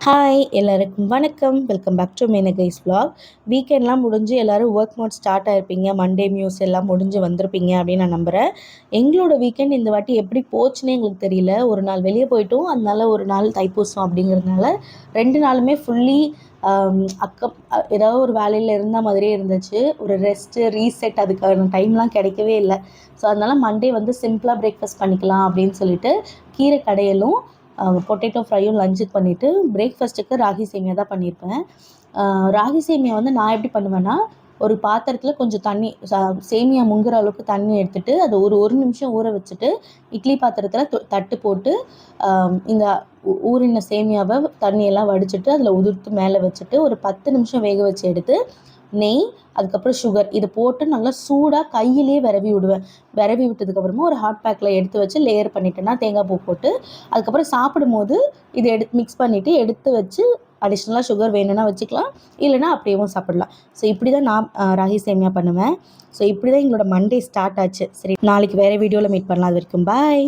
Hi எல்லாருக்கும் வணக்கம். Welcome back to Menaka's vlog. வீக்கெண்ட்லாம் முடிஞ்சு எல்லோரும் ஒர்க் மோட் ஸ்டார்ட் ஆகிருப்பீங்க. மண்டே நியூஸ் எல்லாம் முடிஞ்சு வந்திருப்பீங்க அப்படின்னு நான் நம்புகிறேன். எங்களோட வீக்கெண்ட் இந்த வாட்டி எப்படி போச்சுன்னே எங்களுக்கு தெரியல. ஒரு நாள் வெளியே போயிட்டோம், அதனால ஒரு நாள் தைப்பூசம் அப்படிங்கிறதுனால 2 நாளுமே ஃபுல்லி ஏதாவது ஒரு வேலையில் இருந்த மாதிரியே இருந்துச்சு. ஒரு ரெஸ்ட்டு ரீசெட் அதுக்கான டைம்லாம் கிடைக்கவே இல்லை. ஸோ அதனால் மண்டே வந்து சிம்பிளாக பிரேக்ஃபாஸ்ட் பண்ணிக்கலாம் அப்படின்னு சொல்லிட்டு கீரை கடையலும் பொட்டேட்டோ ஃப்ரையும் லஞ்சுக்கு பண்ணிவிட்டு பிரேக்ஃபாஸ்ட்டுக்கு ராகி சேமியா தான் பண்ணியிருப்பேன். ராகி சேமியா வந்து நான் எப்படி பண்ணுவேன்னா, ஒரு பாத்திரத்தில் கொஞ்சம் தண்ணி சேமியா முங்குற அளவுக்கு தண்ணி எடுத்துகிட்டு அதை ஒரு நிமிஷம் ஊற வச்சுட்டு இட்லி பாத்திரத்தில் தட்டு போட்டு இந்த ஊறின சேமியாவை தண்ணியெல்லாம் வடிச்சிட்டு அதில் உதிர்த்து மேலே வச்சுட்டு ஒரு 10 நிமிஷம் வேக வச்சு எடுத்து நெய், அதுக்கப்புறம் சுகர் இதை போட்டு நல்லா சூடாக கையிலே விடுவேன். விரவி விட்டதுக்கப்புறமா ஒரு ஹாட் பேக்கில் எடுத்து வச்சு லேயர் பண்ணிட்டேன்னா தேங்காய் பூ போட்டு அதுக்கப்புறம் சாப்பிடும்போது இதை மிக்ஸ் பண்ணிவிட்டு எடுத்து வச்சு அடிஷ்னலாக சுகர் வேணும்னா வச்சுக்கலாம், இல்லைனா அப்படியேவும் சாப்பிடலாம். ஸோ இப்படி தான் நான் ராகி சேமியா பண்ணுவேன். ஸோ இப்படி தான் எங்களோட மண்டே ஸ்டார்ட் ஆச்சு. சரி, நாளைக்கு வேறு வீடியோவில் மீட் பண்ணலாம். அது வரைக்கும் பாய்.